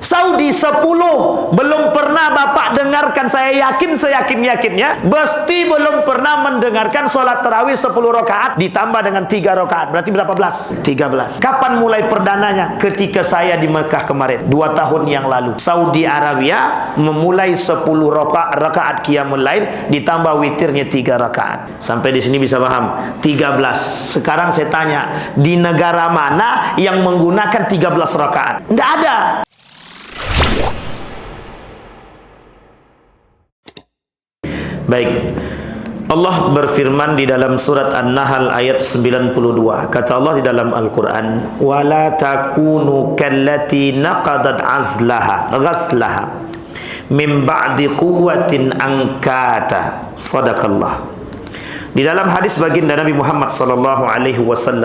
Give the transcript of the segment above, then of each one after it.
Saudi 10. Belum pernah Bapak dengarkan, saya yakin seyakin-yakinnya, mesti belum pernah mendengarkan sholat tarawih 10 rakaat ditambah dengan 3 rakaat. Berarti berapa belas? 13. Kapan mulai perdananya? Ketika saya di Mekah kemarin, 2 tahun yang lalu. Saudi Arabia memulai 10 rakaat qiyamul lail ditambah witirnya 3 rakaat. Sampai di sini bisa paham? 13. Sekarang saya tanya, di negara mana yang menggunakan 13 rakaat? Tidak ada. Baik, Allah berfirman di dalam surat An-Nahl ayat 92. Kata Allah di dalam Al-Quran, وَلَا تَكُونُوا كَالَّتِي نَقَضَتْ غَزْلَهَا مِنْ بَعْدِ قُوَّةٍ أَنْكَاتًا. Sadaqallah. Di dalam hadis baginda Nabi Muhammad SAW,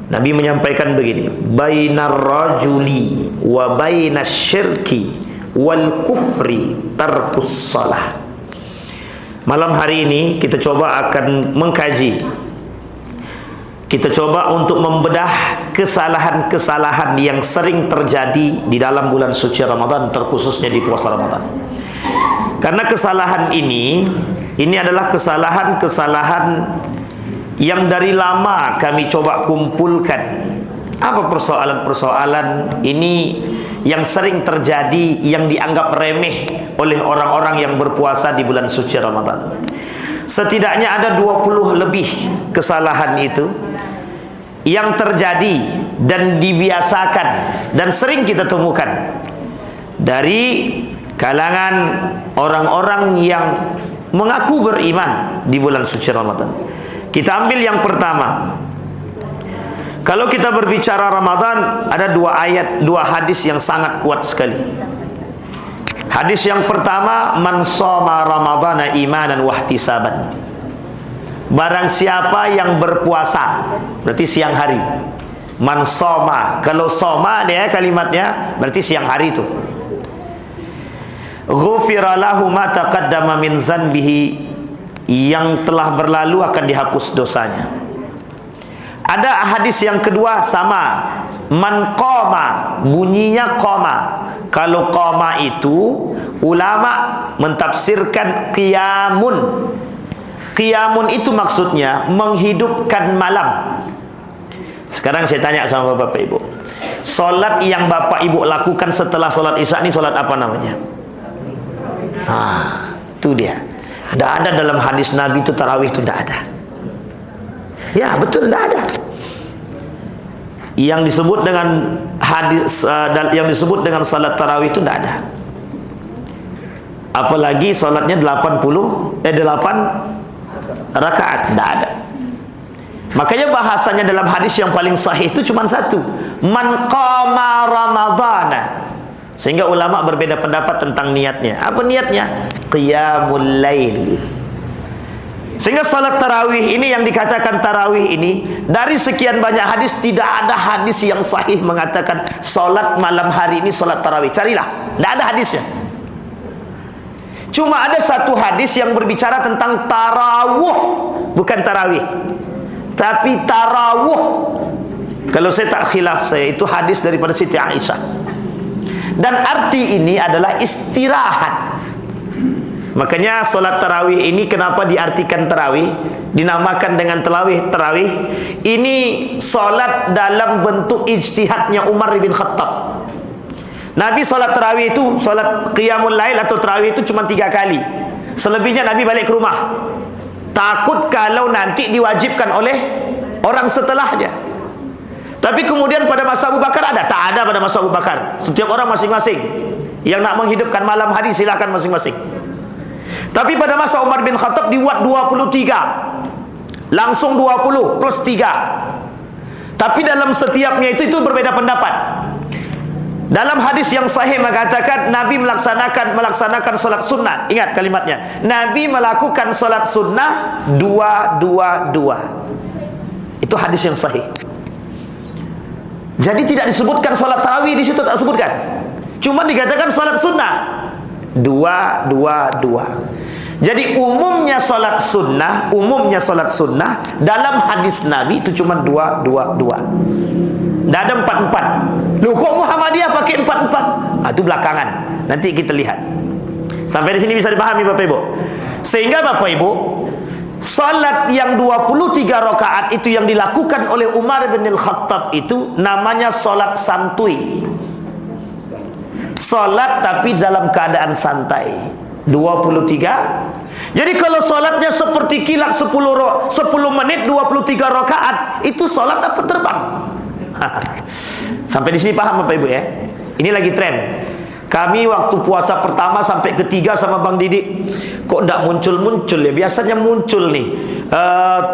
Nabi menyampaikan begini, bainar rajuli wa bainas syirki wal kufri tarkus salah. Malam hari ini kita coba akan mengkaji, kita coba untuk membedah kesalahan-kesalahan yang sering terjadi di dalam bulan suci Ramadan, terkhususnya di puasa Ramadan. Karena kesalahan ini adalah kesalahan-kesalahan yang dari lama kami coba kumpulkan. Apa persoalan-persoalan ini yang sering terjadi, yang dianggap remeh oleh orang-orang yang berpuasa di bulan suci Ramadan? Setidaknya ada 20 lebih kesalahan itu yang terjadi dan dibiasakan dan sering kita temukan dari kalangan orang-orang yang mengaku beriman di bulan suci Ramadan. Kita ambil yang pertama. Kalau kita berbicara Ramadan, ada 2 ayat, 2 hadis yang sangat kuat sekali. Hadis yang pertama, man shoma ramadhana imanan wahtisaban. Barang siapa yang berpuasa, berarti siang hari. Man shoma, kalau shoma dia kalimatnya berarti siang hari itu. Ghufira lahu ma taqaddama min zanbihi, yang telah berlalu akan dihapus dosanya. Ada hadis yang kedua sama, man qama, bunyinya qama. Kalau qama itu ulama mentafsirkan qiyamun. Qiyamun itu maksudnya menghidupkan malam. Sekarang saya tanya sama Bapak Ibu, solat yang Bapak Ibu lakukan setelah solat Isya ini solat apa namanya? Itu dia. Tidak ada dalam hadis Nabi itu tarawih, itu tidak ada. Ya betul, tidak ada. Yang disebut dengan hadis, yang disebut dengan salat tarawih itu tidak ada. Apalagi salatnya 8 rakaat, tidak ada. Makanya bahasanya dalam hadis yang paling sahih itu cuma satu, man qama ramadhana. Sehingga ulama berbeda pendapat tentang niatnya. Apa niatnya? Qiyamul lail. Sehingga salat tarawih ini, yang dikatakan tarawih ini, dari sekian banyak hadis tidak ada hadis yang sahih mengatakan salat malam hari ini salat tarawih. Carilah, tidak ada hadisnya. Cuma ada satu hadis yang berbicara tentang tarawuh, bukan tarawih, tapi tarawuh. Kalau saya tak khilaf, saya itu hadis daripada Siti Aisyah. Dan arti ini adalah istirahat. Makanya solat tarawih ini kenapa diartikan tarawih, dinamakan dengan tarawih? Ini solat dalam bentuk ijtihadnya Umar bin Khattab. Nabi solat tarawih itu, solat qiyamul lail atau tarawih itu cuma 3 kali. Selebihnya Nabi balik ke rumah. Takut kalau nanti diwajibkan oleh orang setelahnya. Tapi kemudian pada masa Abu Bakar ada? Tak ada pada masa Abu Bakar. Setiap orang masing-masing. Yang nak menghidupkan malam hari silakan masing-masing. Tapi pada masa Umar bin Khattab dibuat 23. Langsung 20 plus 3. Tapi dalam setiapnya itu berbeda pendapat. Dalam hadis yang sahih mengatakan Nabi melaksanakan salat sunnah. Ingat kalimatnya. Nabi melakukan salat sunnah 2-2-2. Itu hadis yang sahih. Jadi tidak disebutkan salat tarawih di situ, tak sebutkan. Cuma dikatakan salat sunnah 2-2-2. Jadi umumnya salat sunnah dalam hadis Nabi itu cuma 2-2-2. Tidak ada 4-4. Loh, kok Muhammadiyah pakai 4-4? Itu belakangan. Nanti kita lihat. Sampai di sini bisa dipahami Bapak Ibu. Sehingga Bapak Ibu, salat yang 23 rakaat itu yang dilakukan oleh Umar bin Al-Khattab itu namanya salat santuy. Salat tapi dalam keadaan santai. 23. Jadi kalau salatnya seperti kilat 10 menit 23 rakaat, itu salat apa terbang? Sampai di sini paham Bapak Ibu ya? Ini lagi tren. Kami waktu puasa pertama sampai ketiga sama Bang Didik, kok tidak muncul-muncul ya? Biasanya muncul nih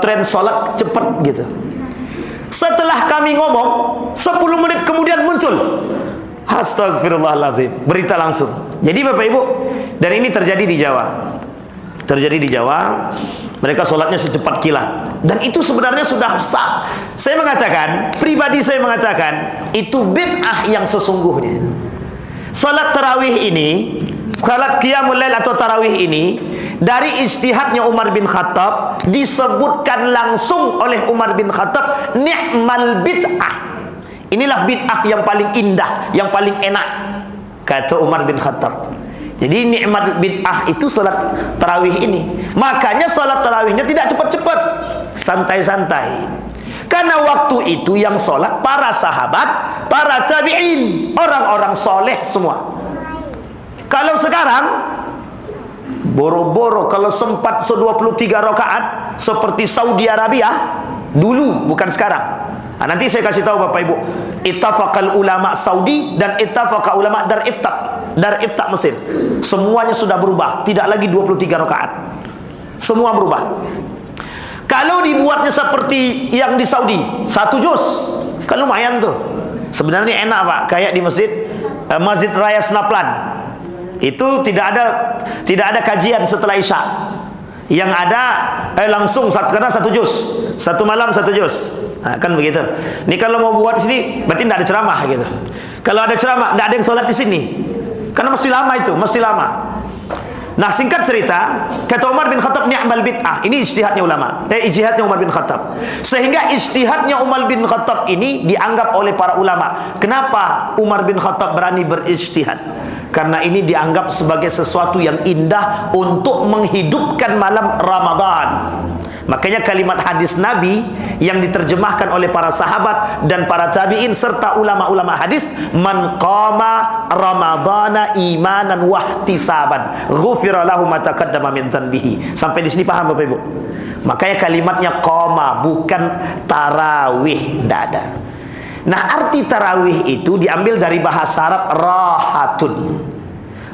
tren sholat cepat gitu. Setelah kami ngomong 10 menit kemudian muncul. Astagfirullahaladzim, berita langsung. Jadi Bapak Ibu, dan ini terjadi di Jawa. Terjadi di Jawa, mereka sholatnya secepat kilat. Dan itu sebenarnya sudah sah. Saya mengatakan, pribadi saya mengatakan, itu bid'ah yang sesungguhnya. Salat tarawih ini, salat qiyamul lail atau tarawih ini, dari ijtihadnya Umar bin Khattab, disebutkan langsung oleh Umar bin Khattab, ni'mal bid'ah. Inilah bid'ah yang paling indah, yang paling enak, kata Umar bin Khattab. Jadi ni'mat bid'ah itu salat tarawih ini. Makanya salat tarawihnya tidak cepat-cepat, santai-santai. Karena waktu itu yang sholat para sahabat, para tabi'in, orang-orang soleh semua. Kalau sekarang boro-boro, kalau sempat 23 rakaat seperti Saudi Arabia dulu, bukan sekarang. Nah, nanti saya kasih tahu Bapak Ibu, ittafaqal ulama Saudi dan ittafaqa ulama Dar Ifta Mesir. Semuanya sudah berubah, tidak lagi 23 rakaat. Semua berubah. Kalau dibuatnya seperti yang di Saudi, 1 juz, kan lumayan tuh. Sebenarnya enak Pak, kayak di Masjid Raya Senaplan. Itu tidak ada kajian setelah Isya. Yang ada langsung karena 1 juz, 1 malam 1 juz. Nah, kan begitu. Ini kalau mau buat di sini, berarti tidak ada ceramah gitu. Kalau ada ceramah, tidak ada yang sholat di sini. Karena mesti lama itu, mesti lama. Nah, singkat cerita, kata Umar bin Khattab, ni'mal bid'ah. Ini ijtihadnya ulama. Ijtihadnya Umar bin Khattab. Sehingga ijtihadnya Umar bin Khattab ini dianggap oleh para ulama. Kenapa Umar bin Khattab berani berijtihad? Karena ini dianggap sebagai sesuatu yang indah untuk menghidupkan malam Ramadan. Makanya kalimat hadis Nabi yang diterjemahkan oleh para sahabat dan para tabi'in serta ulama-ulama hadis, man qama ramadhana imanan wahtisaban ghufira lahu ma taqaddama min dzanbihi. Sampai di sini paham Bapak Ibu? Makanya kalimatnya qama, bukan tarawih, tidak ada. Nah, arti tarawih itu diambil dari bahasa Arab rahatun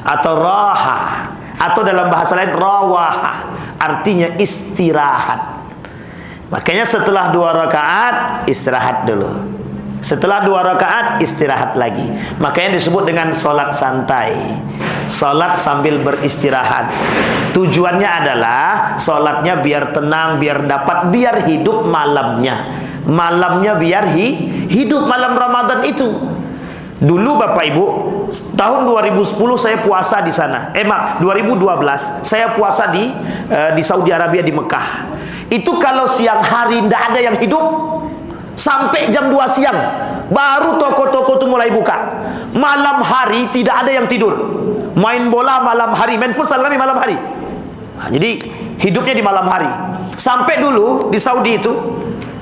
atau raha, atau dalam bahasa lain rawaha, artinya istirahat. Makanya setelah 2 rakaat istirahat dulu. Setelah 2 rakaat istirahat lagi. Makanya disebut dengan sholat santai, sholat sambil beristirahat. Tujuannya adalah sholatnya biar tenang, biar hidup malamnya. Malamnya biar hidup malam Ramadan itu. Dulu Bapak Ibu, tahun 2010 saya puasa di sana. 2012 saya puasa di Saudi Arabia, di Mekah. Itu kalau siang hari tidak ada yang hidup, sampai jam 2 siang baru toko-toko itu mulai buka. Malam hari tidak ada yang tidur. Main bola malam hari, main futsal kami malam hari. Nah, jadi hidupnya di malam hari. Sampai dulu di Saudi itu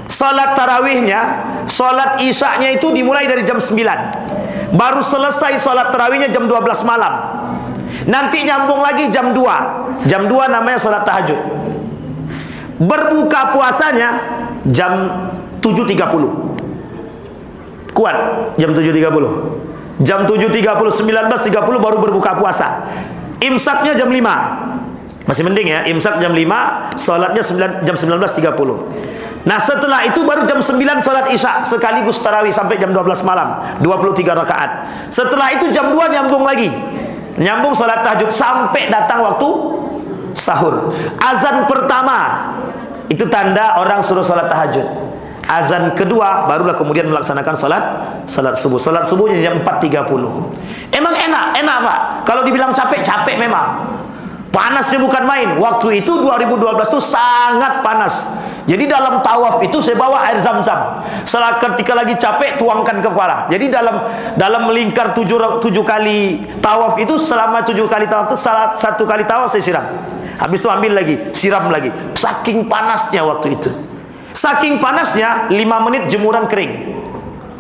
salat tarawihnya, salat isya'nya itu dimulai dari jam 9. Baru selesai salat tarawihnya jam 12 malam. Nanti nyambung lagi jam 2. Jam 2 namanya salat tahajud. Berbuka puasanya jam 7.30. Kuat jam 7.30. Jam 7.30, 19.30 baru berbuka puasa. Imsaknya jam 5. Masih mending ya, imsak jam 5, salatnya jam 19.30. Nah, setelah itu baru jam 9 salat isya sekaligus tarawih sampai jam 12 malam, 23 rakaat. Setelah itu jam 2 nyambung lagi. Nyambung salat tahajud sampai datang waktu sahur. Azan pertama itu tanda orang suruh salat tahajud. Azan kedua barulah kemudian melaksanakan salat subuh. Salat subuhnya jam 4.30. Emang enak Pak. Kalau dibilang capek memang. Panasnya bukan main. Waktu itu 2012 itu sangat panas. Jadi dalam tawaf itu saya bawa air zam-zam. Setelah ketika lagi capek, tuangkan ke kepala. Jadi dalam melingkar tujuh kali tawaf itu, selama 7 kali tawaf itu, satu kali tawaf saya siram. Habis itu ambil lagi, siram lagi. Saking panasnya waktu itu. Saking panasnya, 5 menit jemuran kering.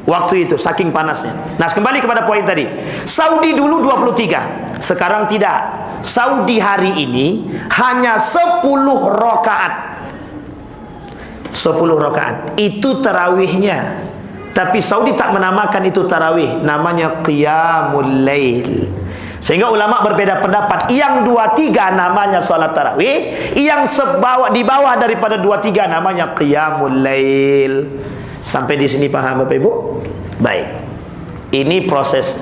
Waktu itu, saking panasnya. Nah, kembali kepada poin tadi. Saudi dulu 23. Sekarang tidak. Saudi hari ini hanya 10 rakaat. 10 rakaat. Itu tarawihnya. Tapi Saudi tak menamakan itu tarawih. Namanya qiyamul lail. Sehingga ulama berbeda pendapat. Yang 23 namanya salat tarawih, yang di bawah daripada 23 namanya qiyamul lail. Sampai di sini paham Bapak Ibu? Baik. Ini proses.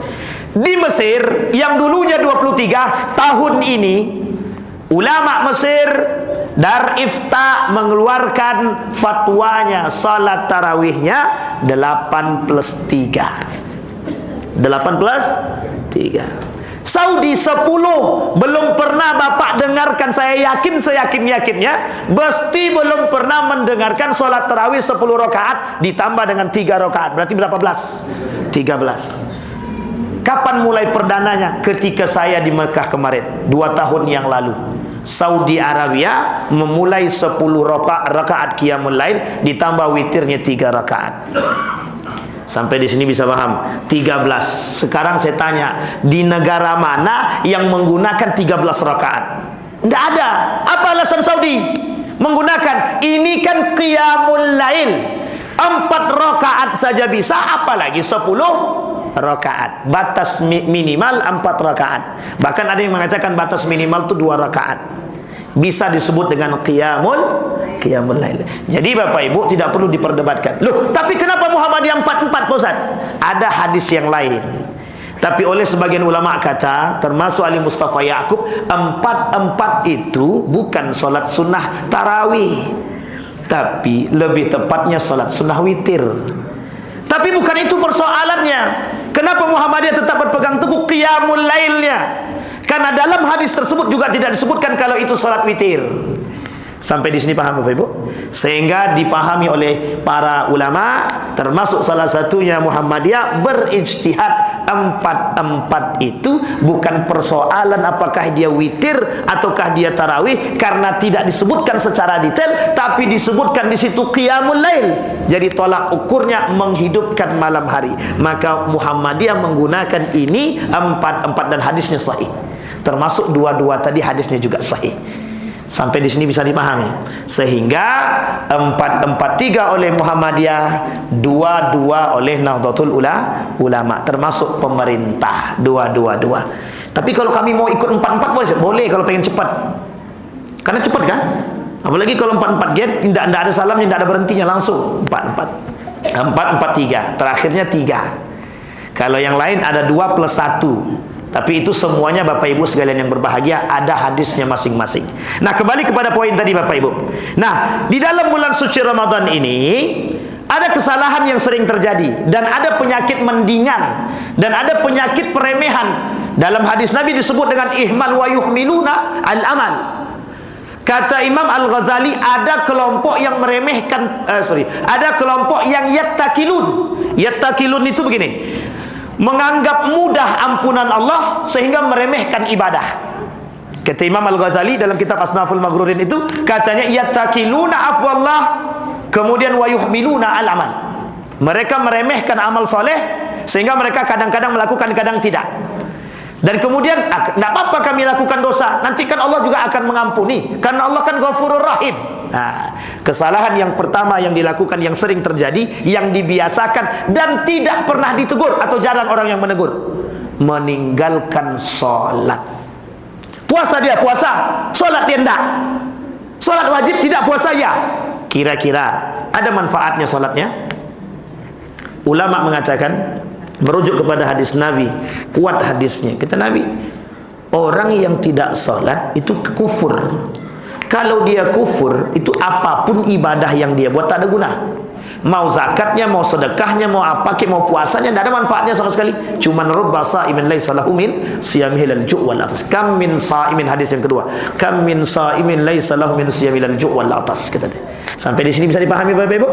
Di Mesir yang dulunya 23, tahun ini ulama Mesir Dar Ifta mengeluarkan fatwanya salat tarawihnya 8+3. 8+3. Saudi 10. Belum pernah Bapak dengarkan, saya yakin seyakin-yakinnya, mesti belum pernah mendengarkan solat tarawih 10 rakaat ditambah dengan 3 rakaat. Berarti berapa belas? 13. Kapan mulai perdananya? Ketika saya di Mekah kemarin, 2 tahun yang lalu. Saudi Arabia memulai 10 rakaat qiyamul lail ditambah witirnya 3 rakaat. Sampai di sini bisa paham? 13. Sekarang saya tanya, di negara mana yang menggunakan 13 rakaat? Tidak ada. Apa alasan Saudi menggunakan? Ini kan qiyamul lail. 4 rakaat saja bisa, apalagi 10 rakaat. Batas minimal 4 rakaat. Bahkan ada yang mengatakan batas minimal itu 2 rakaat. Bisa disebut dengan qiyamul lail. Jadi Bapak Ibu tidak perlu diperdebatkan. Loh, tapi kenapa Muhammadiyah 4-4 Pak Ustaz? Ada hadis yang lain. Tapi oleh sebagian ulama kata, termasuk Ali Mustafa Ya'qub, 4-4 itu bukan solat sunnah tarawih, tapi lebih tepatnya solat sunnah witir. Tapi bukan itu persoalannya. Kenapa Muhammadiyah tetap berpegang teguh qiyamul lailnya? Karena dalam hadis tersebut juga tidak disebutkan kalau itu salat witir. Sampai di sini paham Bapak Ibu? Sehingga dipahami oleh para ulama, termasuk salah satunya Muhammadiyah, berijtihad 4-4 itu bukan persoalan apakah dia witir ataukah dia tarawih, karena tidak disebutkan secara detail, tapi disebutkan di situ qiyamul lail. Jadi tolak ukurnya menghidupkan malam hari. Maka Muhammadiyah menggunakan ini 4-4 dan hadisnya sahih. Termasuk 2-2 tadi hadisnya juga sahih. Sampai di sini bisa dipahami. Sehingga 4-4-3 oleh Muhammadiyah, 2-2 oleh Nahdlatul Ulama, termasuk pemerintah, 2-2-2. Tapi kalau kami mau ikut 4-4 boleh kalau pengen cepat. Karena cepat kan? Apalagi kalau 4-4 gen, tidak ada salamnya, tidak ada berhentinya, langsung 4-4. 4-4-3, terakhirnya 3. Kalau yang lain ada 2+1. Tapi itu semuanya Bapak Ibu sekalian yang berbahagia, ada hadisnya masing-masing. Nah, kembali kepada poin tadi Bapak Ibu. Nah, di dalam bulan suci Ramadan ini ada kesalahan yang sering terjadi, dan ada penyakit mendingan, dan ada penyakit peremehan. Dalam hadis Nabi disebut dengan ihmal wa yuhmiluna al-amal. Kata Imam Al-Ghazali, ada kelompok yang meremehkan, ada kelompok yang yattakilun. Yattakilun itu begini, menganggap mudah ampunan Allah sehingga meremehkan ibadah. Kata Imam Al-Ghazali dalam kitab Asnaful Maghrurin itu, katanya yattakiluna afwallah, kemudian wa yuhmiluna al-amal. Mereka meremehkan amal soleh sehingga mereka kadang-kadang melakukan, kadang tidak. Dan kemudian tidak apa-apa kami lakukan dosa, nanti kan Allah juga akan mengampuni, karena Allah kan Ghafurur Rahim. Nah, kesalahan yang pertama yang dilakukan, yang sering terjadi, yang dibiasakan dan tidak pernah ditegur atau jarang orang yang menegur, meninggalkan sholat. Puasa dia puasa, sholat dia tidak. Sholat wajib tidak, puasa ya. Kira-kira ada manfaatnya sholatnya? Ulama mengatakan, merujuk kepada hadis Nabi, kuat hadisnya, kata Nabi, orang yang tidak sholat itu kufur. Kalau dia kufur, itu apapun ibadah yang dia buat tak ada guna. Mau zakatnya, mau sedekahnya, mau apa ke, mau puasanya, tidak ada manfaatnya sama sekali. Cuman rubba sa'imin laisa lahu min siyamihi lal ju' wal atas. Kam min sa'imin, hadis yang kedua. Kam min sa'imin laisa lahu min siyamihi lal ju' wal atas, kata dia. Sampai di sini bisa dipahami Bapak Ibu?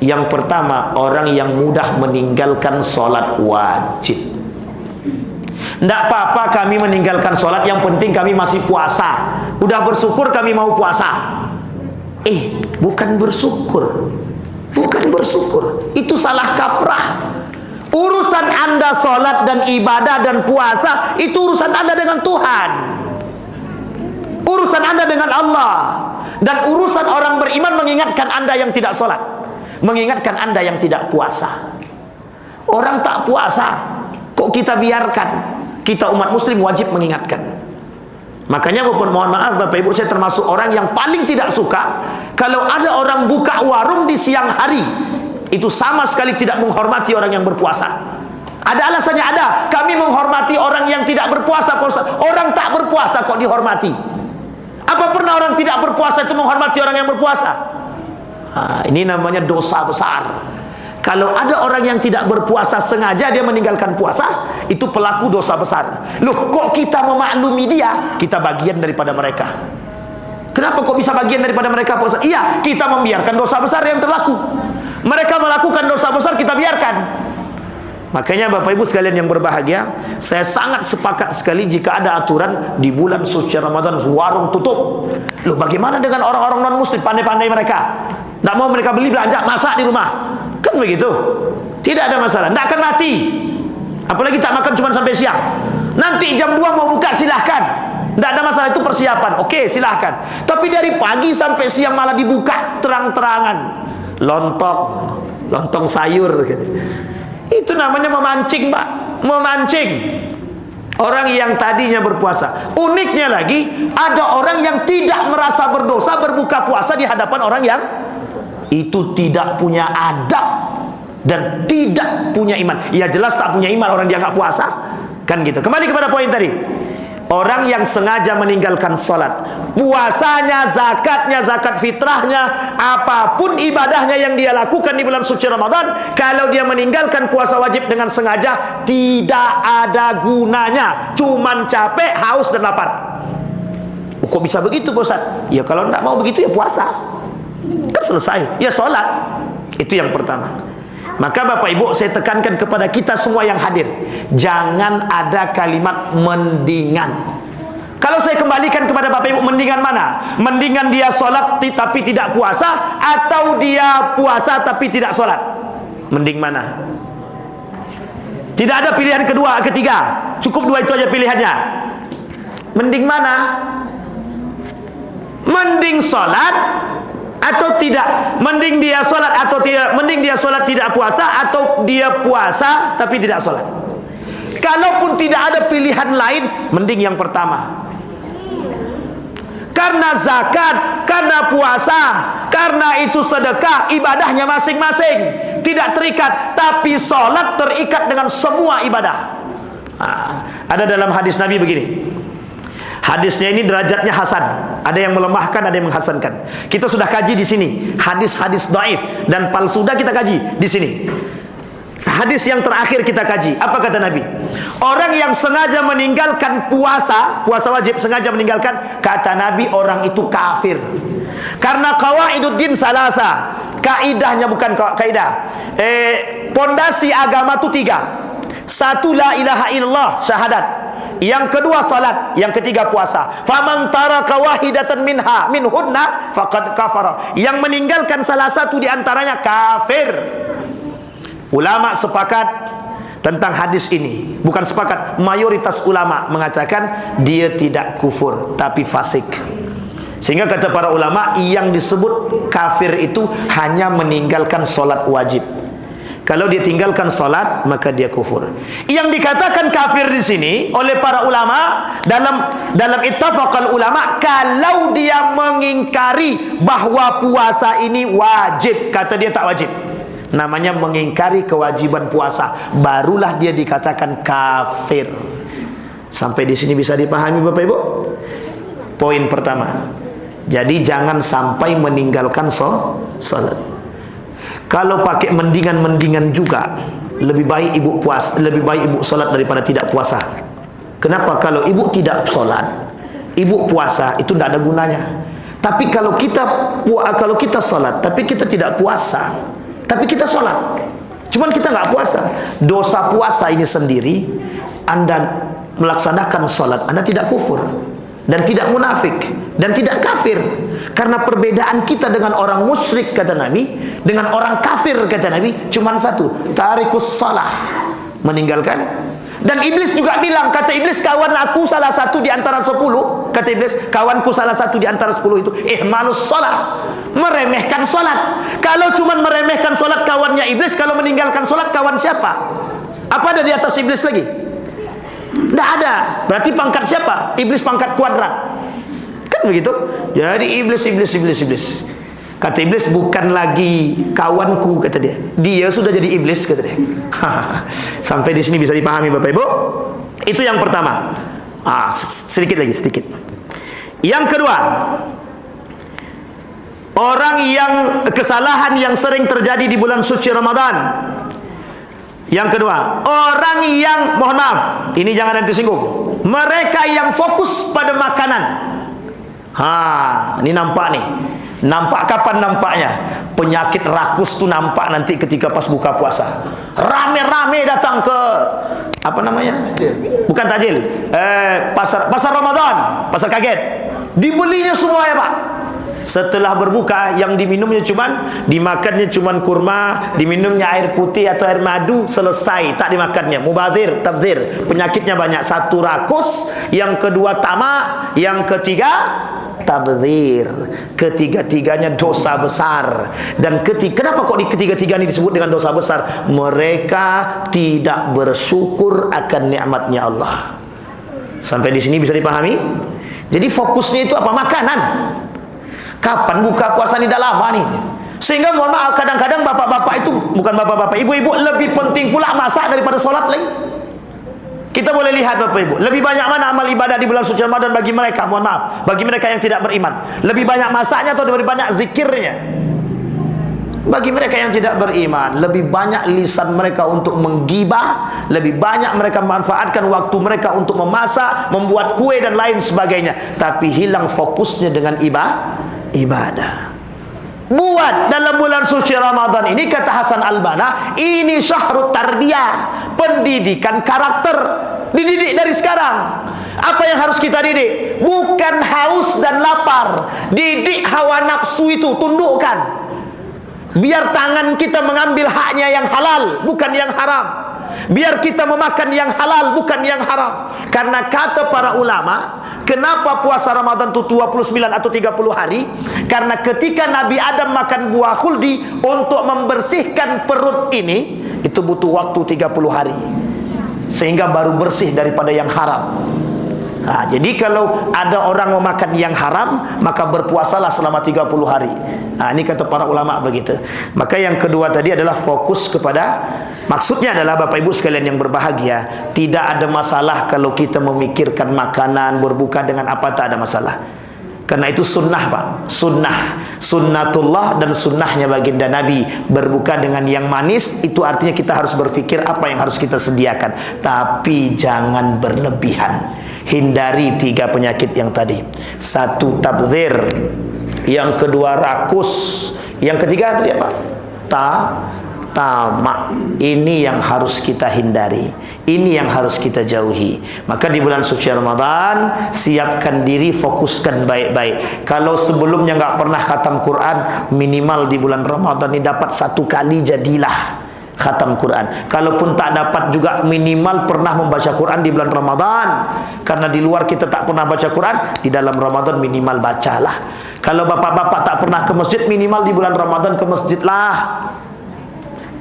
Yang pertama, orang yang mudah meninggalkan salat wajib. Tidak apa-apa kami meninggalkan salat, yang penting kami masih puasa. Udah bersyukur kami mau puasa. Bukan bersyukur. Bukan bersyukur, itu salah kaprah. Urusan Anda salat dan ibadah dan puasa, itu urusan Anda dengan Tuhan. Urusan Anda dengan Allah. Dan urusan orang beriman mengingatkan Anda yang tidak salat, mengingatkan Anda yang tidak puasa. Orang tak puasa kok kita biarkan? Kita umat muslim wajib mengingatkan. Makanya mohon maaf Bapak Ibu, saya termasuk orang yang paling tidak suka kalau ada orang buka warung di siang hari. Itu sama sekali tidak menghormati orang yang berpuasa. Ada alasannya, ada. Kami menghormati orang yang tidak berpuasa, Pak Ustaz. Orang tak berpuasa kok dihormati? Apa pernah orang tidak berpuasa itu menghormati orang yang berpuasa? Ini namanya dosa besar. Kalau ada orang yang tidak berpuasa sengaja dia meninggalkan puasa, itu pelaku dosa besar. Loh, kok kita memaklumi dia? Kita bagian daripada mereka. Kenapa kok bisa bagian daripada mereka, Pak Ustaz? Iya, kita membiarkan dosa besar yang terlaku. Mereka melakukan dosa besar, kita biarkan. Makanya Bapak Ibu sekalian yang berbahagia, saya sangat sepakat sekali jika ada aturan di bulan suci Ramadan warung tutup. Loh, bagaimana dengan orang-orang non-muslim, pandai-pandai mereka? Tidak mau mereka beli, belanja, masak di rumah. Kan begitu? Tidak ada masalah, tidak akan mati. Apalagi tak makan cuma sampai siang. Nanti jam 2 mau buka, silahkan. Tidak ada masalah, itu persiapan. Oke, silahkan. Tapi dari pagi sampai siang malah dibuka terang-terangan. Lontong sayur gitu. Itu namanya memancing, Pak. Memancing orang yang tadinya berpuasa. Uniknya lagi, ada orang yang tidak merasa berdosa berbuka puasa di hadapan orang yang itu tidak punya adab dan tidak punya iman. Ya jelas tak punya iman orang dia nggak puasa. Kan gitu. Kembali kepada poin tadi. Orang yang sengaja meninggalkan sholat, puasanya, zakatnya, zakat fitrahnya, apapun ibadahnya yang dia lakukan di bulan suci Ramadan, kalau dia meninggalkan puasa wajib dengan sengaja, tidak ada gunanya. Cuman capek, haus dan lapar. Kok bisa begitu, Pak Ustaz? Ya kalau tidak mau begitu ya puasa. Kan selesai. Ya sholat. Itu yang pertama. Maka Bapak Ibu, saya tekankan kepada kita semua yang hadir, jangan ada kalimat mendingan. Kalau saya kembalikan kepada Bapak Ibu, mendingan mana? Mendingan dia sholat tapi tidak puasa, atau dia puasa tapi tidak sholat? Mending mana? Tidak ada pilihan kedua, ketiga. Cukup dua itu aja pilihannya. Mending mana? Mending sholat atau tidak? Mending dia sholat atau tidak? Mending dia sholat tidak puasa, atau dia puasa tapi tidak sholat? Kalaupun tidak ada pilihan lain, mending yang pertama. Karena zakat, karena puasa, karena itu sedekah, ibadahnya masing-masing, tidak terikat. Tapi sholat terikat dengan semua ibadah. Ada dalam hadis Nabi begini. Hadisnya ini derajatnya hasan. Ada yang melemahkan, ada yang menghasankan. Kita sudah kaji di sini hadis-hadis dhaif dan palsu, sudah kita kaji di sini. Hadis yang terakhir kita kaji, apa kata Nabi? Orang yang sengaja meninggalkan puasa wajib, sengaja meninggalkan, kata Nabi, orang itu kafir. Karena qawaiduddin salasa, kaidahnya bukan kaidah. Pondasi agama itu 3. 1 la ilaha illallah, syahadat. Yang kedua salat, yang ketiga puasa. Faman taraka wahidatan minhunna faqad kafara. Yang meninggalkan salah satu di antaranya kafir. Ulama sepakat tentang hadis ini. Bukan sepakat, mayoritas ulama mengatakan dia tidak kufur tapi fasik. Sehingga kata para ulama, yang disebut kafir itu hanya meninggalkan salat wajib. Kalau dia tinggalkan salat, maka dia kufur. Yang dikatakan kafir di sini oleh para ulama, dalam ittafaqal ulama, kalau dia mengingkari bahwa puasa ini wajib, kata dia tak wajib. Namanya mengingkari kewajiban puasa, barulah dia dikatakan kafir. Sampai di sini bisa dipahami Bapak Ibu? Poin pertama. Jadi jangan sampai meninggalkan salat. Kalau pakai mendingan-mendingan juga, lebih baik ibu solat daripada tidak puasa. Kenapa? Kalau ibu tidak solat, ibu puasa, itu tidak ada gunanya. Tapi kalau kita solat, tapi kita tidak puasa, tapi kita solat, cuman kita nggak puasa, dosa puasa ini sendiri, Anda melaksanakan solat, Anda tidak kufur dan tidak munafik dan tidak kafir. Karena perbedaan kita dengan orang musyrik, kata Nabi, dengan orang kafir, kata Nabi, cuman satu, tarikus salah, meninggalkan. Dan iblis juga bilang, kata iblis, kawan aku salah satu di antara 10, kata iblis, kawanku salah satu di antara 10 itu ihmalus salat, meremehkan salat. Kalau cuma meremehkan salat kawannya iblis, kalau meninggalkan salat kawan siapa? Apa ada di atas iblis lagi? Tidak ada. Berarti pangkat siapa? Iblis pangkat kuadrat. Kan begitu? Jadi iblis. Kata iblis, bukan lagi kawanku, kata dia. Dia sudah jadi iblis, kata dia. Sampai di sini bisa dipahami Bapak Ibu? Itu yang pertama. Sedikit lagi. Yang kedua, orang yang kesalahan yang sering terjadi di bulan suci Ramadan. Yang kedua, orang yang, mohon maaf, ini jangan ada tersinggung, mereka yang fokus pada makanan. Ini nampak nih. Nampak kapan nampaknya? Penyakit rakus tuh nampak nanti ketika pas buka puasa. Rame-rame datang ke apa namanya? Bukan tajil. Pasar Ramadan, pasar kaget. Dibelinya semua ya Pak. Setelah berbuka, yang diminumnya dimakannya cuman kurma, diminumnya air putih atau air madu, selesai, tak dimakannya. Mubazir, tabzir, penyakitnya banyak. Satu rakus, yang kedua tamak, yang ketiga tabzir. Ketiga-tiganya dosa besar. Dan kenapa kok di ketiga-tiga ini disebut dengan dosa besar? Mereka tidak bersyukur akan nikmatnya Allah. Sampai di sini bisa dipahami? Jadi fokusnya itu apa? Makanan. Kapan buka puasa ini? Dah lama nih. Sehingga mohon maaf, kadang-kadang bapak-bapak itu, bukan bapak-bapak, ibu-ibu lebih penting pula masak daripada sholat lagi. Kita boleh lihat Bapak Ibu, lebih banyak mana amal ibadah di bulan suci Ramadan bagi mereka, mohon maaf, bagi mereka yang tidak beriman. Lebih banyak masaknya atau lebih banyak zikirnya? Bagi mereka yang tidak beriman, lebih banyak lisan mereka untuk menggibah, lebih banyak mereka memanfaatkan waktu mereka untuk memasak, membuat kue dan lain sebagainya. Tapi hilang fokusnya dengan ibadah. Buat dalam bulan suci Ramadan ini, kata Hasan Al-Banna, ini syahrut tarbiyah, pendidikan karakter. Dididik dari sekarang. Apa yang harus kita didik? Bukan haus dan lapar. Didik hawa nafsu itu, tundukkan. Biar tangan kita mengambil haknya yang halal, bukan yang haram. Biar kita memakan yang halal, bukan yang haram. Karena kata para ulama, kenapa puasa Ramadan itu 29 atau 30 hari? Karena ketika Nabi Adam makan buah khuldi, untuk membersihkan perut ini, itu butuh waktu 30 hari. Sehingga baru bersih daripada yang haram. Jadi kalau ada orang memakan yang haram, maka berpuasalah selama 30 hari. Ini kata para ulama begitu. Maka yang kedua tadi adalah fokus kepada, maksudnya adalah Bapak Ibu sekalian yang berbahagia, tidak ada masalah kalau kita memikirkan makanan, berbuka dengan apa, tak ada masalah. Karena itu sunnah Pak, sunnatullah dan sunnahnya baginda Nabi. Berbuka dengan yang manis, itu artinya kita harus berpikir apa yang harus kita sediakan. Tapi jangan berlebihan. Hindari 3 penyakit yang tadi. 1, tabzir. Yang kedua, rakus. Yang ketiga tadi apa? Tamak. Ini yang harus kita hindari. Ini yang harus kita jauhi. Maka di bulan suci Ramadan, siapkan diri, fokuskan baik-baik. Kalau sebelumnya nggak pernah khatam Quran, minimal di bulan Ramadan ini dapat 1 kali, jadilah khatam Quran. Kalaupun tak dapat juga, minimal pernah membaca Quran di bulan Ramadan. Karena di luar kita tak pernah baca Quran, di dalam Ramadan minimal bacalah. Kalau bapak-bapak tak pernah ke masjid, minimal di bulan Ramadan ke masjidlah.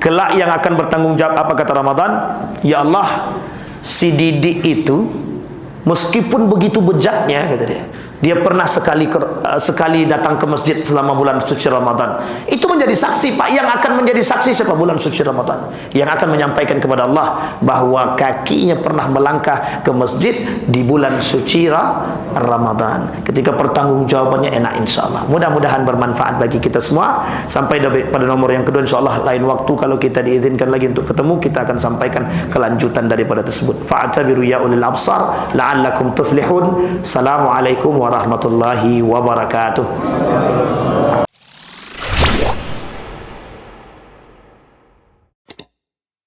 Kelak yang akan bertanggung jawab apa kata Ramadan? Ya Allah, si Didik itu meskipun begitu bejatnya, kata dia, Dia pernah sekali datang ke masjid selama bulan suci Ramadan. Itu menjadi saksi, Pak. Yang akan menjadi saksi siapa? Bulan suci Ramadan. Yang akan menyampaikan kepada Allah bahwa kakinya pernah melangkah ke masjid di bulan suci Ramadan. Ketika pertanggungjawabannya enak, insyaAllah. Mudah-mudahan bermanfaat bagi kita semua. Sampai pada nomor yang kedua, insyaAllah lain waktu kalau kita diizinkan lagi untuk ketemu, kita akan sampaikan kelanjutan daripada tersebut. Fa'tabiru ya ulil absar la'allakum tuflihun. Assalamualaikum warahmatullahi wabarakatuh.